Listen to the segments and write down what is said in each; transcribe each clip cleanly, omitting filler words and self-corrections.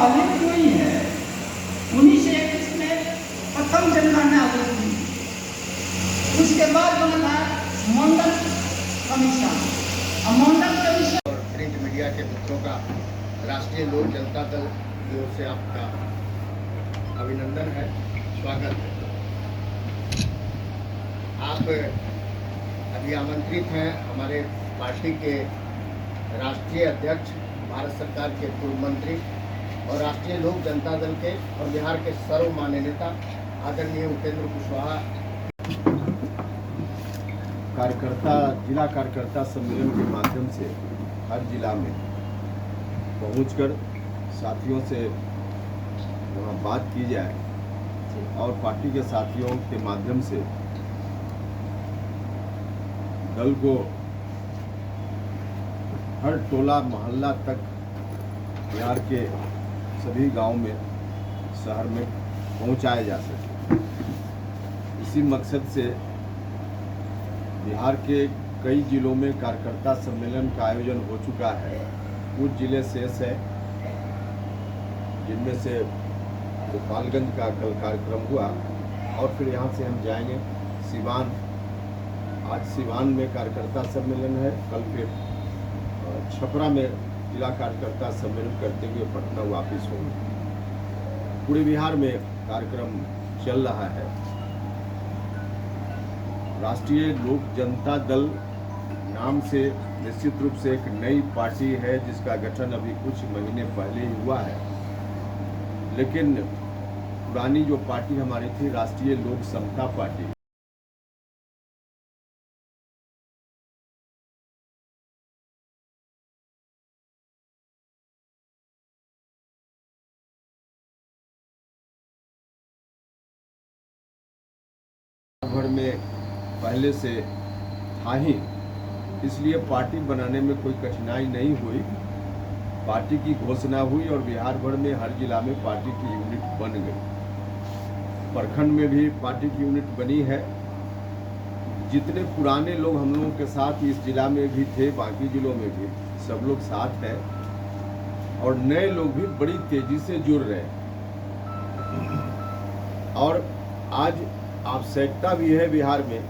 पहले की हुई है 1921 में प्रथम जनगणना हुई थी। उसके बाद बना मंडल कमीशन और मंडल कमीशन और प्रिंट मीडिया के मित्रों का राष्ट्रीय लोक जनता दल की ओर से आपका अभिनंदन है, स्वागत है। आप अभी आमंत्रित हैं हमारे पार्टी के राष्ट्रीय अध्यक्ष, भारत सरकार के पूर्व मंत्री और राष्ट्रीय लोक जनता दल के और बिहार के सर्वमान्य नेता आदरणीय उपेंद्र कुशवाहा। जिला कार्यकर्ता सम्मेलन के माध्यम से हर जिला में पहुंचकर साथियों से वहाँ बात की जाए और पार्टी के साथियों के माध्यम से दल को हर टोला मोहल्ला तक बिहार के सभी गांव में, शहर में पहुंचाया जा सके। इसी मकसद से बिहार के कई जिलों में कार्यकर्ता सम्मेलन का आयोजन हो चुका है। कुछ जिले शेष है, जिनमें से गोपालगंज का कल कार्यक्रम हुआ और फिर यहाँ से हम जाएंगे सिवान। आज सिवान में कार्यकर्ता सम्मेलन है, कल फिर छपरा में जिला कार्यकर्ता सम्मेलन करते हुए पटना वापस होंगे। पूरे बिहार में कार्यक्रम चल रहा है। राष्ट्रीय लोक जनता दल नाम से निश्चित रूप से एक नई पार्टी है जिसका गठन अभी कुछ महीने पहले ही हुआ है, लेकिन पुरानी जो पार्टी हमारी थी राष्ट्रीय लोक समता पार्टी, भर में पहले से था ही, इसलिए पार्टी बनाने में कोई कठिनाई नहीं हुई। पार्टी की घोषणा हुई और बिहार भर में हर जिला में पार्टी की यूनिट बन गई। प्रखंड में भी पार्टी की यूनिट बनी है। जितने पुराने लोग हम लोगों के साथ इस जिला में भी थे, बाकी जिलों में भी सब लोग साथ हैं और नए लोग भी बड़ी तेजी से जुड़ रहे हैं। और आज आवश्यकता भी है बिहार में,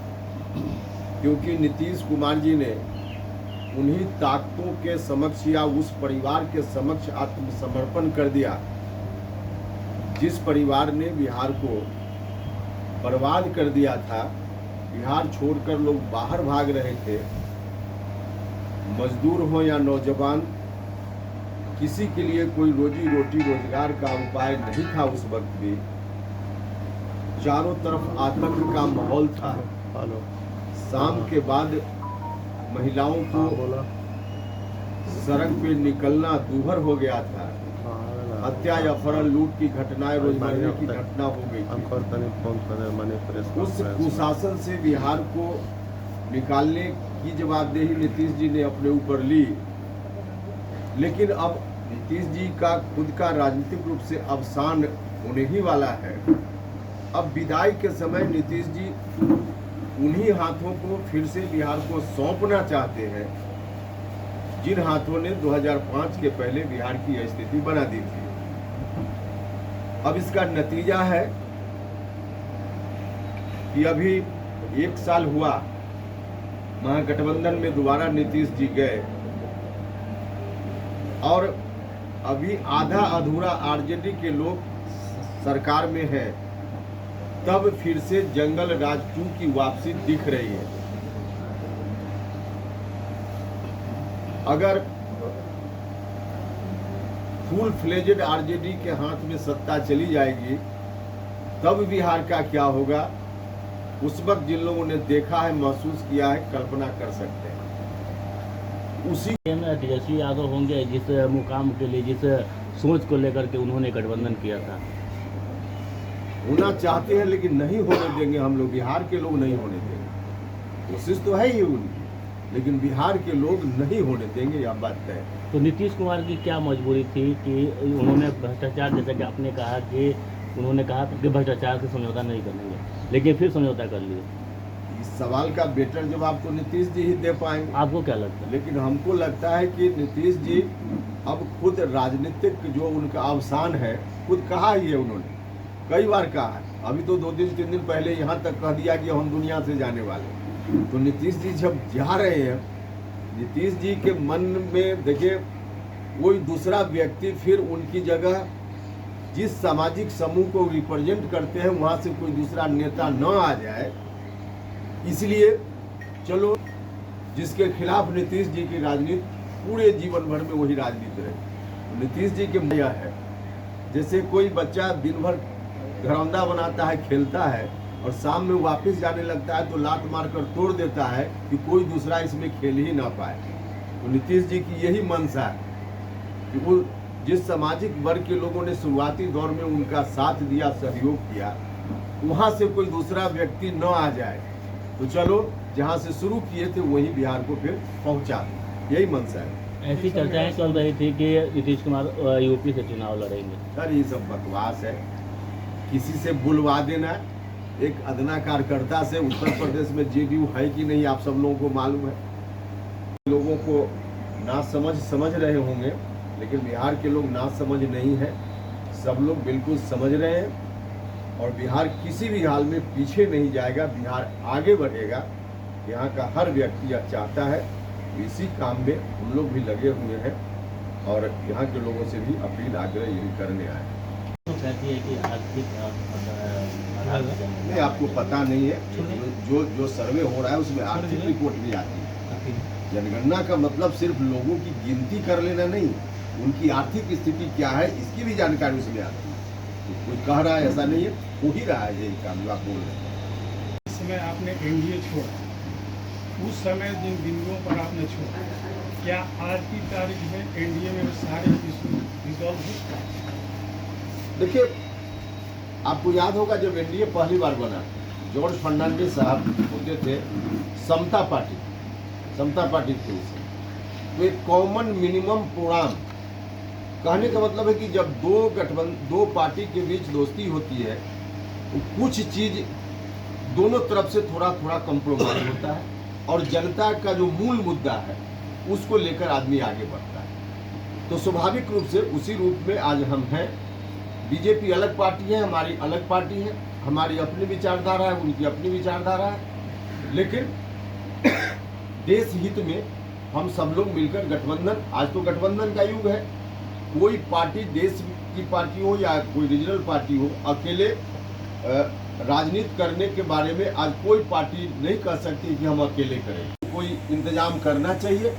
क्योंकि नीतीश कुमार जी ने उन्हीं ताकतों के समक्ष या उस परिवार के समक्ष आत्मसमर्पण कर दिया जिस परिवार ने बिहार को बर्बाद कर दिया था। बिहार छोड़कर लोग बाहर भाग रहे थे, मजदूर हो या नौजवान, किसी के लिए कोई रोजी रोटी रोजगार का उपाय नहीं था। उस वक्त भी चारों तरफ आतंक का माहौल था। शाम के बाद महिलाओं को सड़क पे निकलना दूभर हो गया था। हत्या या अपहरण, लूट की घटनाएं, रोजमर्रा की घटना हो गई थी। उस कुशासन से बिहार को निकालने की जवाबदेही नीतीश जी ने अपने ऊपर ली, लेकिन अब नीतीश जी का खुद का राजनीतिक रूप से अवसान होने ही वाला है। अब विदाई के समय नीतीश जी उन्हीं हाथों को फिर से बिहार को सौंपना चाहते हैं जिन हाथों ने 2005 के पहले बिहार की स्थिति बना दी थी। अब इसका नतीजा है कि अभी 1 साल हुआ, महागठबंधन में दोबारा नीतीश जी गए और अभी आधा अधूरा आरजेडी के लोग सरकार में है। तब फिर से जंगल राज 2 की वापसी दिख रही है। अगर फुल फ्लेजेड आरजेडी के हाथ में सत्ता चली जाएगी तब बिहार का क्या होगा, उस वक्त जिन लोगों ने देखा है, महसूस किया है, कल्पना कर सकते हैं। उसी तेजस्वी यादव होंगे जिस मुकाम के लिए, जिस सोच को लेकर के उन्होंने गठबंधन किया था। होना चाहते हैं लेकिन नहीं होने देंगे हम लोग, बिहार के लोग नहीं होने देंगे। कोशिश तो है ही उनकी, लेकिन बिहार के लोग नहीं होने देंगे, यह बात तय है। तो नीतीश कुमार की क्या मजबूरी थी कि उन्होंने भ्रष्टाचार, जैसा कि आपने कहा कि उन्होंने कहा कि भ्रष्टाचार से समझौता नहीं करेंगे, लेकिन फिर समझौता कर लिए। इस सवाल का बेटर जवाब तो नीतीश जी ही दे पाएंगे। आपको क्या लगता है? लेकिन हमको लगता है कि नीतीश जी अब खुद राजनीतिक जो उनका अवसान है खुद कहा ही है उन्होंने, कई बार कहा है। अभी तो 2-3 दिन पहले यहाँ तक कह दिया कि हम दुनिया से जाने वाले। तो नीतीश जी जब जा रहे हैं, नीतीश जी के मन में देखिए कोई दूसरा व्यक्ति फिर उनकी जगह जिस सामाजिक समूह को रिप्रेजेंट करते हैं वहाँ से कोई दूसरा नेता न आ जाए, इसलिए चलो जिसके खिलाफ नीतीश जी की राजनीति पूरे जीवन भर में वही राजनीति रहे। नीतीश जी के मजा है जैसे कोई बच्चा दिन भर घरौंदा बनाता है, खेलता है और शाम में वापस जाने लगता है तो लात मारकर तोड़ देता है कि कोई दूसरा इसमें खेल ही ना पाए। तो नीतीश जी की यही मंशा है कि वो जिस सामाजिक वर्ग के लोगों ने शुरुआती दौर में उनका साथ दिया, सहयोग किया, वहाँ से कोई दूसरा व्यक्ति न आ जाए। तो चलो जहाँ से शुरू किए थे वही बिहार को फिर पहुँचा, यही मंशा है। ऐसी चर्चाएं चल रही थी कि नीतीश कुमार यूपी से चुनाव लड़ेंगे। सर ये सब बकवास है, किसी से बुलवा देना। एक अदना कार्यकर्ता से उत्तर प्रदेश में जेडीयू है कि नहीं आप सब लोगों को मालूम है। लोगों को ना समझ रहे होंगे, लेकिन बिहार के लोग ना समझ नहीं है, सब लोग बिल्कुल समझ रहे हैं। और बिहार किसी भी हाल में पीछे नहीं जाएगा, बिहार आगे बढ़ेगा। यहाँ का हर व्यक्ति यह चाहता है, इसी काम में हम लोग भी लगे हुए हैं और यहाँ के लोगों से भी अपील आग्रह यही करने आए। तो कहती है कि आर्थिक नहीं, आपको पता नहीं है, जो सर्वे हो रहा है उसमें आर्थिक रिपोर्ट भी आती है। जनगणना का मतलब सिर्फ लोगों की गिनती कर लेना नहीं, उनकी आर्थिक स्थिति क्या है इसकी भी जानकारी उसमें आती है। तो कोई कह रहा है ऐसा नहीं है, हो ही रहा है यही काम जो आप बोल रहे हैं। इस समय आपने एनडीए छोड़ा, उस समय जिन बिंदुओं पर आपने छोड़ा, क्या आज की तारीख में एनडीए में सारे इशू रिजॉल्व हो चुका है? देखिए आपको याद होगा जब एनडीए पहली बार बना, जॉर्ज फर्नांडिस साहब होते थे समता पार्टी थी उसे। तो एक कॉमन मिनिमम प्रोग्राम, कहने का मतलब है कि जब दो पार्टी के बीच दोस्ती होती है तो कुछ चीज दोनों तरफ से थोड़ा थोड़ा कॉम्प्रोमाइज होता है और जनता का जो मूल मुद्दा है उसको लेकर आदमी आगे बढ़ता है। तो स्वाभाविक रूप से उसी रूप में आज हम हैं। बीजेपी अलग पार्टी है, हमारी अलग पार्टी है, हमारी अपनी विचारधारा है, उनकी अपनी विचारधारा है, लेकिन देश हित में हम सब लोग मिलकर गठबंधन, आज तो गठबंधन का युग है। कोई पार्टी, देश की पार्टी हो या कोई रीजनल पार्टी हो, अकेले राजनीति करने के बारे में आज कोई पार्टी नहीं कह सकती कि हम अकेले करें। कोई इंतजाम करना चाहिए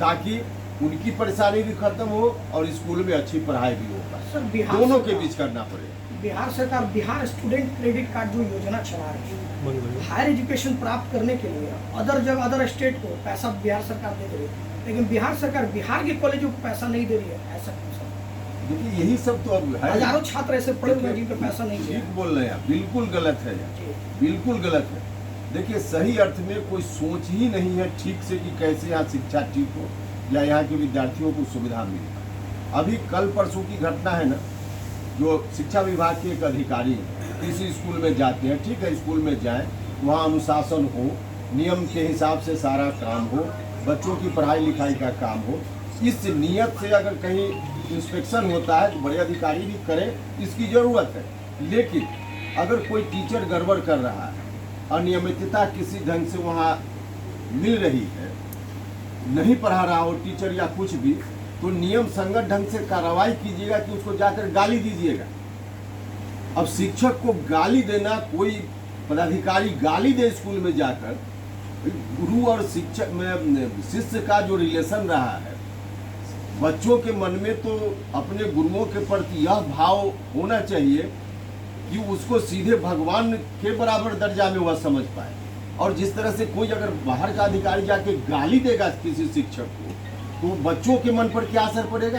ताकि उनकी परेशानी भी खत्म हो और स्कूल में अच्छी पढ़ाई भी हो। सर, बिहार दोनों के बीच करना पड़ेगा। बिहार सरकार बिहार स्टूडेंट क्रेडिट कार्ड जो योजना चला रही है, हायर एजुकेशन प्राप्त करने के लिए अदर स्टेट को पैसा बिहार सरकार दे रही है, लेकिन बिहार सरकार बिहार के कॉलेजों को पैसा नहीं दे रही है। ऐसा क्यों सर? देखिए यही सब तो अब है। हजारों छात्र ऐसे पढ़े हुए हैं जिनका पैसा नहीं है। ठीक बोल रहे हैं, बिल्कुल गलत है, बिल्कुल गलत है। देखिए सही अर्थ में कोई सोच ही नहीं है ठीक से कि कैसे यहाँ शिक्षा ठीक हो या यहाँ के विद्यार्थियों को सुविधा मिले। अभी कल परसों की घटना है ना, जो शिक्षा विभाग के एक अधिकारी किसी स्कूल में जाते हैं, ठीक है स्कूल में जाएं, वहाँ अनुशासन हो, नियम के हिसाब से सारा काम हो, बच्चों की पढ़ाई लिखाई का काम हो, इस नियत से अगर कहीं इंस्पेक्शन होता है तो बड़े अधिकारी भी करें, इसकी ज़रूरत है। लेकिन अगर कोई टीचर गड़बड़ कर रहा है, अनियमितता किसी ढंग से वहाँ मिल रही है, नहीं पढ़ा रहा हो टीचर या कुछ भी, तो नियम संगत ढंग से कार्रवाई कीजिएगा कि उसको जाकर गाली दीजिएगा। अब शिक्षक को गाली देना, कोई पदाधिकारी गाली दे स्कूल में जाकर, गुरु और शिक्षक में शिष्य का जो रिलेशन रहा है, बच्चों के मन में तो अपने गुरुओं के प्रति यह भाव होना चाहिए कि उसको सीधे भगवान के बराबर दर्जा में वह समझ पाए। और जिस तरह से कोई अगर बाहर का अधिकारी जाके गाली देगा किसी शिक्षक को, तो बच्चों के मन पर क्या असर पड़ेगा?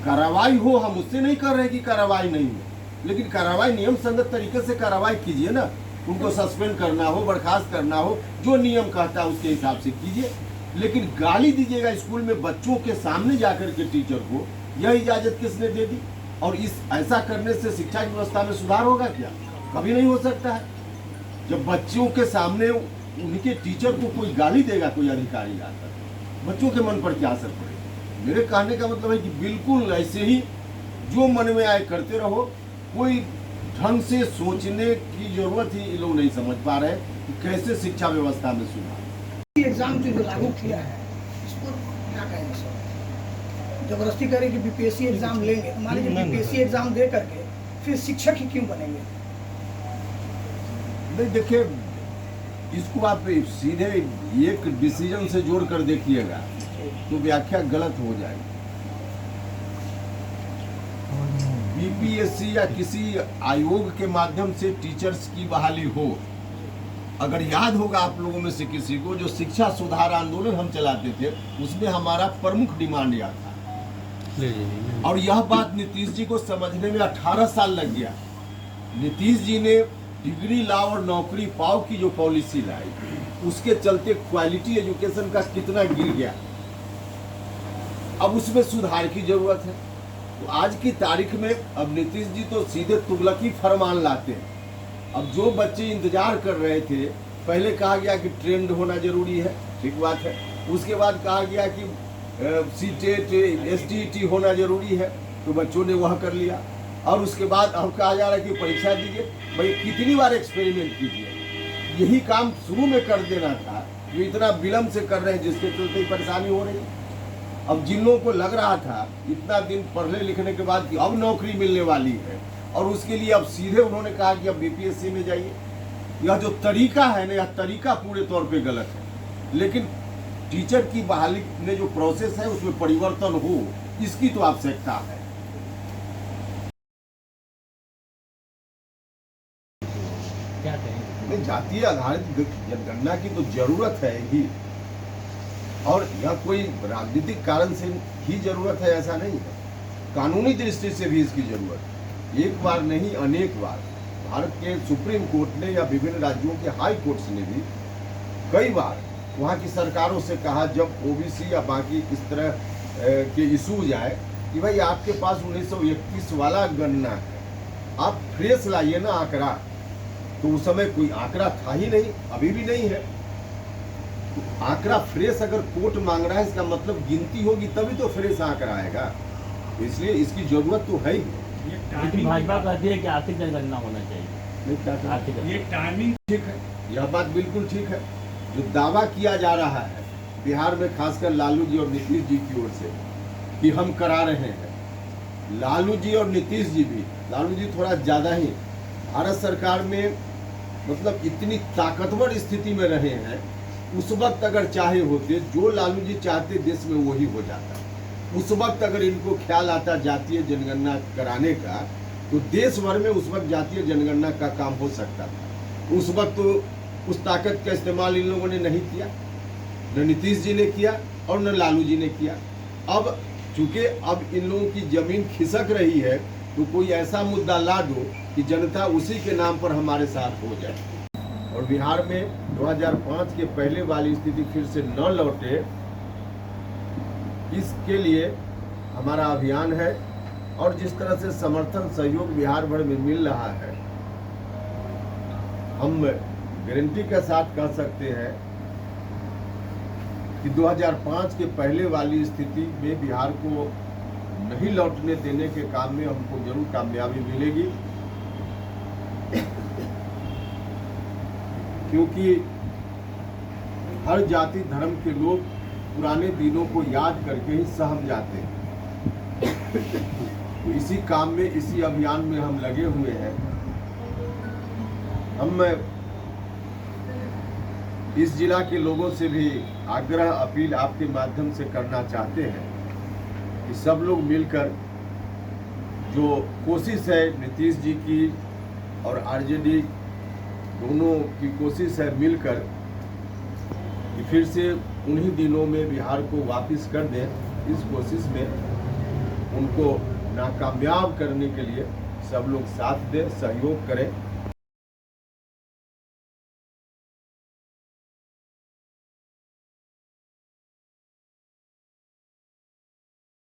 कार्रवाई हो, हम उससे नहीं कर रहे कि कार्रवाई नहीं हो, लेकिन कार्रवाई नियम संगत तरीके से कार्रवाई कीजिए ना। उनको सस्पेंड करना हो, बर्खास्त करना हो, जो नियम कहता है उसके हिसाब से कीजिए। लेकिन गाली दीजिएगा स्कूल में बच्चों के सामने जाकर के टीचर को, यह इजाजत किसने दे दी? और ऐसा करने से शिक्षा की व्यवस्था में सुधार होगा क्या? कभी नहीं हो सकता है। जब बच्चों के सामने उनके टीचर को कोई गाली देगा, कोई अधिकारी आकर, बच्चों के मन पर क्या असर पड़ेगा? मेरे कहने का मतलब है कि बिल्कुल ऐसे ही जो मन में आए करते रहो, कोई ढंग से सोचने की जरूरत ही ये लोग नहीं समझ पा रहे कि कैसे शिक्षा व्यवस्था में सुधार। एग्जाम जो लागू किया है इसको क्या कहेंगे सर? जबरदस्ती करें कि बीपीएससी एग्जाम लेंगे, मान लीजिए बीपीएससी एग्जाम दे करके फिर शिक्षक ही क्यों बनेंगे? नहीं देखिए, इसको आप सीधे एक डिसीजन से जोड़ कर देखिएगा तो व्याख्या गलत हो जाएगी। बीपीएससी या किसी आयोग के माध्यम से टीचर्स की बहाली हो, अगर याद होगा आप लोगों में से किसी को, जो शिक्षा सुधार आंदोलन हम चलाते थे उसमें हमारा प्रमुख डिमांड यह था। और यह बात नीतीश जी को समझने में 18 साल लग गया। नीतीश जी ने डिग्री लाओ और नौकरी पाओ की जो पॉलिसी लाई, उसके चलते क्वालिटी एजुकेशन का कितना गिर गया। अब उसमें सुधार की जरूरत है। तो आज की तारीख में अब नीतीश जी तो सीधे तुगलकी फरमान लाते हैं। अब जो बच्चे इंतजार कर रहे थे, पहले कहा गया कि ट्रेंड होना जरूरी है, ठीक बात है। उसके बाद कहा गया कि सीटेट एसटीईटी होना जरूरी है, तो बच्चों ने वह कर लिया। और उसके बाद अब कहा जा रहा है कि परीक्षा दीजिए। भाई कितनी बार एक्सपेरिमेंट कीजिए, यही काम शुरू में कर देना था। जो इतना विलम्ब से कर रहे हैं जिसके चलते परेशानी हो रही है। अब जिन लोगों को लग रहा था इतना दिन पढ़ने लिखने के बाद कि अब नौकरी मिलने वाली है, और उसके लिए अब सीधे उन्होंने कहा कि अब बीपीएससी में जाइए, यह जो तरीका है ना, यह तरीका पूरे तौर पे गलत है। लेकिन टीचर की बहाली में जो प्रोसेस है उसमें परिवर्तन हो, इसकी तो आवश्यकता है। क्या कहेंगे? नहीं, जातीय आधारित जनगणना की तो जरूरत है ही, और यह कोई राजनीतिक कारण से ही जरूरत है ऐसा नहीं है। कानूनी दृष्टि से भी इसकी जरूरत है। एक बार नहीं, अनेक बार भारत के सुप्रीम कोर्ट ने या विभिन्न राज्यों के हाई कोर्ट्स ने भी कई बार वहाँ की सरकारों से कहा, जब ओबीसी या बाकी इस तरह के इशूज आए, कि भाई आपके पास 1931 वाला गणना है, आप फ्रेश लाइए ना आंकड़ा। तो उस समय कोई आंकड़ा था ही नहीं, अभी भी नहीं है। आंकड़ा फ्रेश अगर कोर्ट मांग रहा है, इसका मतलब गिनती होगी तभी तो फ्रेश आंकड़ा आएगा। इसलिए इसकी जरूरत तो है ही। लेकिन भाजपा कहती है कि आर्थिक जनगणना होना चाहिए। नहीं, क्या आर्थिक ये टाइमिंग ठीक है, यह बात बिल्कुल ठीक है। जो दावा किया जा रहा है बिहार में, खासकर लालू जी और नीतीश जी की ओर से, कि हम करा रहे हैं, लालू जी और नीतीश जी भी, लालू जी थोड़ा ज्यादा ही भारत सरकार में मतलब इतनी ताकतवर स्थिति में रहे हैं। उस वक्त अगर चाहे होते, जो लालू जी चाहते देश में वही हो जाता। उस वक्त अगर इनको ख्याल आता जातीय जनगणना कराने का, तो देश भर में उस वक्त जातीय जनगणना का काम हो सकता था। उस वक्त तो उस ताकत का इस्तेमाल इन लोगों ने नहीं किया, न नीतीश जी ने किया और न लालू जी ने किया। अब चूंकि अब इन लोगों की जमीन खिसक रही है, तो कोई ऐसा मुद्दा ला दो कि जनता उसी के नाम पर हमारे साथ हो जाए और बिहार में 2005 के पहले वाली स्थिति फिर से न लौटे। इसके लिए हमारा अभियान है, और जिस तरह से समर्थन सहयोग बिहार भर में मिल रहा है, हम गारंटी के साथ कह सकते हैं कि 2005 के पहले वाली स्थिति में बिहार को नहीं लौटने देने के काम में हमको जरूर कामयाबी मिलेगी। क्योंकि हर जाति धर्म के लोग पुराने दिनों को याद करके ही सहम जाते हैं। तो इसी काम में, इसी अभियान में हम लगे हुए हैं। हम इस जिला के लोगों से भी आग्रह अपील आपके माध्यम से करना चाहते हैं कि सब लोग मिलकर, जो कोशिश है नीतीश जी की और आरजेडी दोनों की कोशिश है मिलकर कि फिर से उन्हीं दिनों में बिहार को वापस कर दें, इस कोशिश में उनको नाकामयाब करने के लिए सब लोग साथ दें, सहयोग करें।